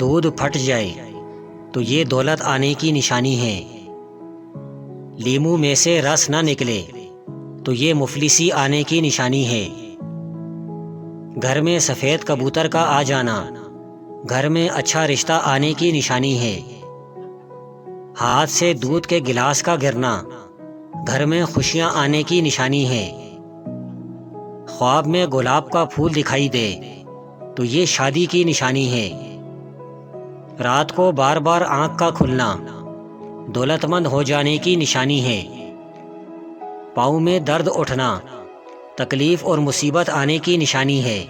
دودھ پھٹ جائے تو یہ دولت آنے کی نشانی ہے۔ لیمو میں سے رس نہ نکلے تو یہ مفلسی آنے کی نشانی ہے۔ گھر میں سفید کبوتر کا آ جانا گھر میں اچھا رشتہ آنے کی نشانی ہے۔ ہاتھ سے دودھ کے گلاس کا گرنا گھر میں خوشیاں آنے کی نشانی ہے۔ خواب میں گلاب کا پھول دکھائی دے تو یہ شادی کی نشانی ہے۔ رات کو بار بار آنکھ کا کھلنا دولت مند ہو جانے کی نشانی ہے۔ پاؤں میں درد اٹھنا تکلیف اور مصیبت آنے کی نشانی ہے۔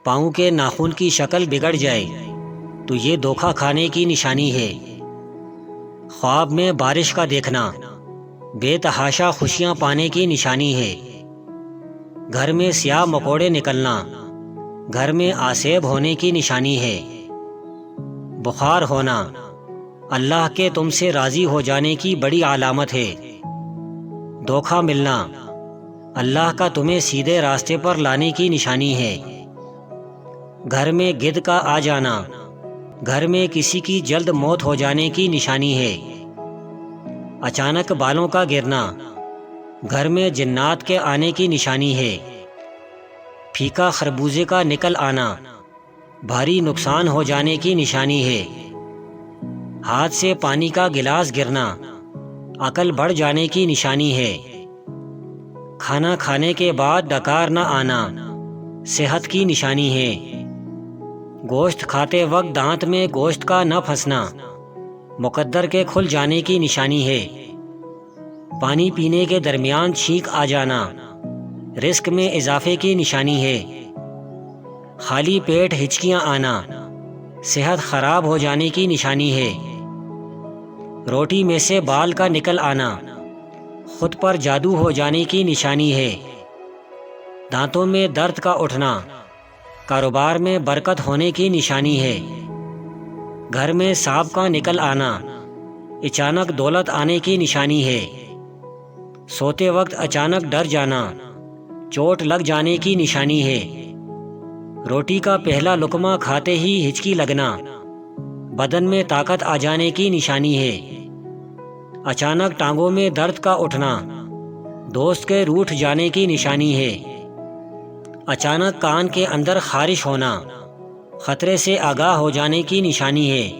پاؤں کے ناخن کی شکل بگڑ جائے تو یہ دھوکہ کھانے کی نشانی ہے۔ خواب میں بارش کا دیکھنا بے تحاشا خوشیاں پانے کی نشانی ہے۔ گھر میں سیاہ مکوڑے نکلنا گھر میں آسیب ہونے کی نشانی ہے۔ بخار ہونا اللہ کے تم سے راضی ہو جانے کی بڑی علامت ہے۔ دھوکہ ملنا اللہ کا تمہیں سیدھے راستے پر لانے کی نشانی ہے۔ گھر میں گدھ کا آ جانا گھر میں کسی کی جلد موت ہو جانے کی نشانی ہے۔ اچانک بالوں کا گرنا گھر میں جنات کے آنے کی نشانی ہے۔ پھیکا خربوزے کا نکل آنا بھاری نقصان ہو جانے کی نشانی ہے۔ ہاتھ سے پانی کا گلاس گرنا عقل بڑھ جانے کی نشانی ہے۔ کھانا کھانے کے بعد ڈکار نہ آنا صحت کی نشانی ہے۔ گوشت کھاتے وقت دانت میں گوشت کا نہ پھنسنا مقدر کے کھل جانے کی نشانی ہے۔ پانی پینے کے درمیان چھینک آ جانا رزق میں اضافے کی نشانی ہے۔ خالی پیٹ ہچکیاں آنا صحت خراب ہو جانے کی نشانی ہے۔ روٹی میں سے بال کا نکل آنا خود پر جادو ہو جانے کی نشانی ہے۔ دانتوں میں درد کا اٹھنا کاروبار میں برکت ہونے کی نشانی ہے۔ گھر میں سانپ کا نکل آنا اچانک دولت آنے کی نشانی ہے۔ سوتے وقت اچانک ڈر جانا چوٹ لگ جانے کی نشانی ہے۔ روٹی کا پہلا لقمہ کھاتے ہی ہچکی لگنا بدن میں طاقت آ جانے کی نشانی ہے۔ اچانک ٹانگوں میں درد کا اٹھنا دوست کے روٹھ جانے کی نشانی ہے۔ اچانک کان کے اندر خارش ہونا خطرے سے آگاہ ہو جانے کی نشانی ہے۔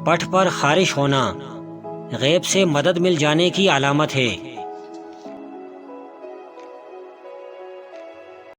پٹھ پر خارش ہونا غیب سے مدد مل جانے کی علامت ہے۔